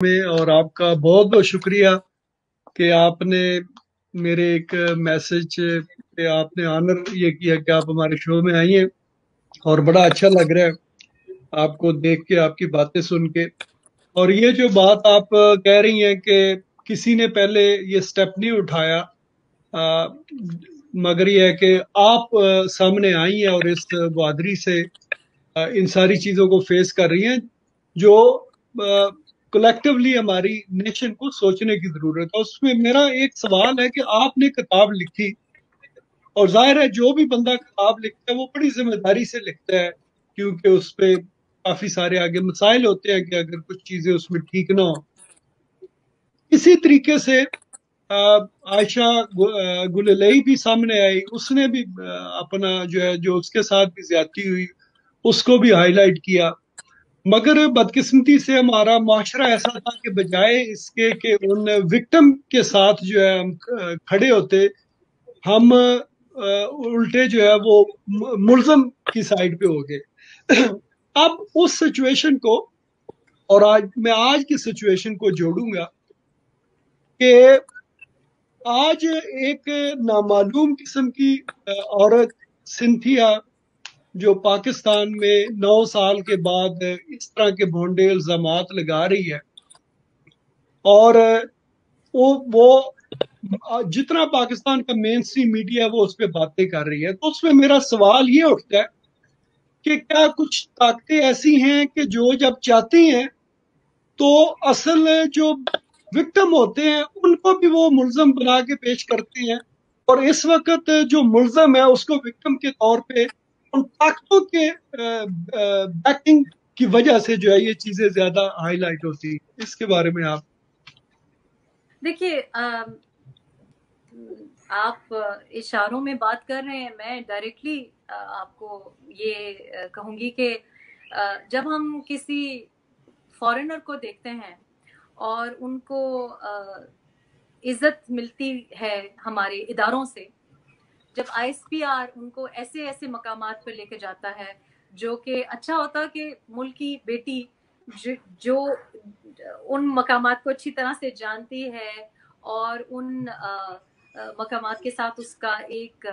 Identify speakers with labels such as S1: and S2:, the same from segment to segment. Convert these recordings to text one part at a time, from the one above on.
S1: میں اور آپ کا بہت بہت شکریہ کہ آپ نے میرے ایک میسج پہ آپ نے آنر یہ کیا کہ آپ ہمارے شو میں آئی ہیں، اور بڑا اچھا لگ رہا ہے آپ کو دیکھ کے، آپ کی باتیں سن کے۔ اور یہ جو بات آپ کہہ رہی ہیں کہ کسی نے پہلے یہ سٹیپ نہیں اٹھایا، آ، مگر یہ ہے کہ آپ سامنے آئی ہیں اور اس بہادری سے ان ساری چیزوں کو فیس کر رہی ہیں جو کلیکٹیولی ہماری نیشن کو سوچنے کی ضرورت ہے۔ اس میں میرا ایک سوال ہے کہ آپ نے کتاب لکھی، اور ظاہر ہے جو بھی بندہ کتاب لکھتا ہے وہ بڑی ذمہ داری سے لکھتا ہے، کیونکہ اس پہ کافی سارے آگے مسائل ہوتے ہیں کہ اگر کچھ چیزیں اس میں ٹھیک نہ ہو۔ اسی طریقے سے عائشہ گلالئی بھی سامنے آئی، اس نے بھی اپنا جو ہے جو اس کے ساتھ بھی زیادتی ہوئی اس کو بھی ہائی لائٹ کیا، مگر بدقسمتی سے ہمارا معاشرہ ایسا تھا کہ بجائے اس کے کہ ان وکٹم کے ساتھ جو ہے ہم کھڑے ہوتے، ہم الٹے جو ہے وہ ملزم کی سائڈ پہ ہو گئے۔ اب اس سچویشن کو اور میں آج کی سچویشن کو جوڑوں گا کہ آج ایک نامعلوم قسم کی عورت سنتھیا جو پاکستان میں 9 سال کے بعد اس طرح کے بھونڈے الزامات لگا رہی ہے، اور وہ جتنا پاکستان کا مین سٹریم میڈیا ہے وہ اس پہ باتیں کر رہی ہے، تو اس میں میرا سوال یہ اٹھتا ہے کہ کیا کچھ طاقتیں ایسی ہیں کہ جو جب چاہتی ہیں تو اصل جو وکٹم ہوتے ہیں ان کو بھی وہ ملزم بنا کے پیش کرتے ہیں، اور اس وقت جو ملزم ہے اس کو وکٹم کے طور پہ ان طاقتوں کے بیکنگ کی وجہ سے جو ہے یہ چیزیں زیادہ ہائی لائٹ ہوتی ہیں۔ اس کے بارے میں آپ
S2: دیکھیے، آپ اشاروں میں بات کر رہے ہیں، میں ڈائریکٹلی آپ کو یہ کہوں گی کہ جب ہم کسی فارنر کو دیکھتے ہیں اور ان کو عزت ملتی ہے ہمارے اداروں سے، جب I S P are in کو ایسے ایسے مقامات پر لے کے جاتا ہے جو کہ اچھا ہوتا کہ ملک کی بیٹی جو ان مقامات کو اچھی طرح سے جانتی ہے اور ان مقامات کے ساتھ اس کا ایک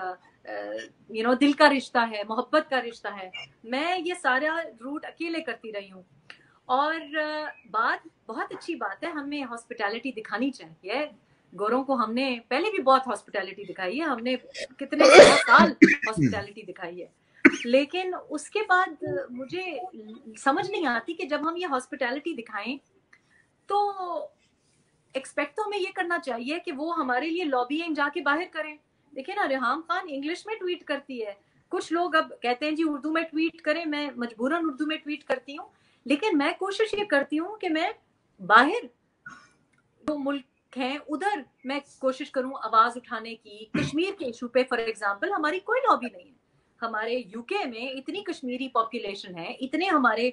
S2: دل کا رشتہ ہے، محبت کا رشتہ ہے۔ میں یہ سارا روٹ اکیلے کرتی رہی ہوں، اور بات بہت اچھی بات ہے، ہمیں ہاسپٹیلٹی دکھانی چاہیے۔ گوروں کو ہم نے پہلے بھی بہت ہاسپٹیلٹی دکھائی ہے، ہم نے کتنے 100 سال ہاسپٹیلٹی دکھائی ہے، لیکن اس کے بعد مجھے سمجھ نہیں آتی کہ جب ہم یہ ہاسپٹیلٹی دکھائیں تو ایکسپیکٹ تو ہمیں یہ کرنا چاہیے کہ وہ ہمارے لیے لابینگ جا کے باہر کریں۔ دیکھیں نا، ریحام خان انگلش میں ٹویٹ کرتی ہے، کچھ لوگ اب کہتے ہیں جی اردو میں ٹویٹ کریں، میں مجبوراً اردو میں ٹویٹ کرتی ہوں، لیکن میں کوشش یہ کرتی ہوں کہ میں باہر جو ملک ہیں ادھر میں کوشش کروں آواز اٹھانے کی۔ کشمیر کے ایشو پہ فار ایگزامپل ہماری کوئی لابی نہیں ہے، ہمارے یو کے میں اتنی کشمیری پاپولیشن ہے، اتنے ہمارے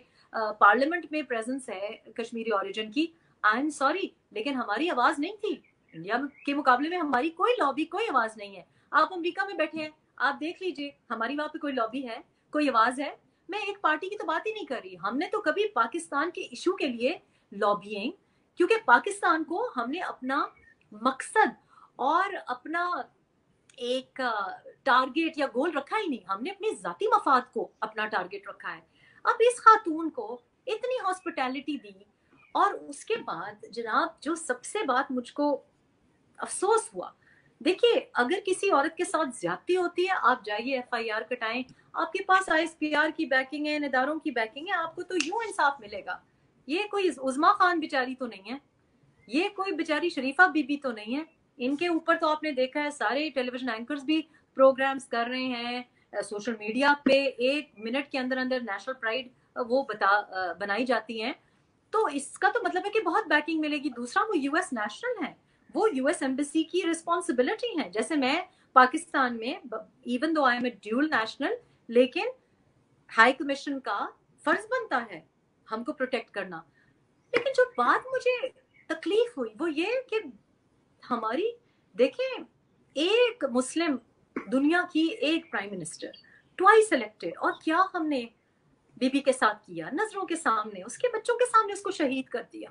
S2: پارلیمنٹ میں پریزنس ہے کشمیری اوریجن کی، آئی ایم سوری لیکن ہماری آواز نہیں تھی۔ انڈیا کے مقابلے میں ہماری کوئی لابی، کوئی آواز نہیں ہے۔ آپ امریکہ میں بیٹھے ہیں، آپ دیکھ لیجئے ہماری وہاں پہ کوئی لابی ہے، کوئی آواز ہے؟ میں ایک پارٹی کی تو بات ہی نہیں کر رہی، ہم نے تو کبھی پاکستان کے ایشو کے لیے لابینگ، کیونکہ پاکستان کو ہم نے اپنا مقصد اور اپنا ایک ٹارگیٹ یا گول رکھا ہی نہیں، ہم نے اپنے ذاتی مفاد کو اپنا ٹارگیٹ رکھا ہے۔ اب اس خاتون کو اتنی ہاسپٹیلٹی دی، اور اس کے بعد جناب جو سب سے بات مجھ کو افسوس ہوا، دیکھیے اگر کسی عورت کے ساتھ زیادتی ہوتی ہے آپ جائیے ایف آئی آر کٹائیں، آپ کے پاس آئی ایس پی آر کی بیکنگ ہے، اداروں کی بیکنگ ہے، آپ کو تو یوں انصاف ملے گا۔ یہ کوئی عظما خان بیچاری تو نہیں ہے، یہ کوئی بیچاری شریفہ بی بی تو نہیں ہے، ان کے اوپر تو آپ نے دیکھا ہے سارے ٹیلی ویژن اینکرز بھی پروگرامز کر رہے ہیں، سوشل میڈیا پہ 1 منٹ کے اندر اندر نیشنل پرائڈ وہ بنائی جاتی ہیں، تو اس کا تو مطلب ہے کہ بہت بیکنگ ملے گی۔ دوسرا وہ یو ایس نیشنل ہے، وہ یو ایس ایمبیسی کی رسپانسبلٹی ہے، جیسے میں پاکستان میں even though I am a dual national, لیکن ہائی کمیشن کا فرض بنتا ہے ہم کو پروٹیکٹ کرنا۔ لیکن جو بات مجھے تکلیف ہوئی وہ یہ کہ ہماری دیکھیں ایک مسلم دنیا کی ایک پرائم منسٹر ٹوائس الیکٹڈ، اور کیا ہم نے بی بی کے ساتھ کیا، نظروں کے سامنے اس کے بچوں کے سامنے اس کو شہید کر دیا۔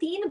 S2: 3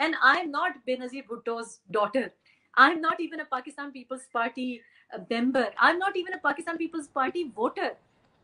S2: and I am not Benazir Bhutto's daughter. I'm not even a Pakistan People's Party member. I'm not even a Pakistan People's Party voter.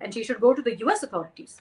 S2: and she should go to the US authorities.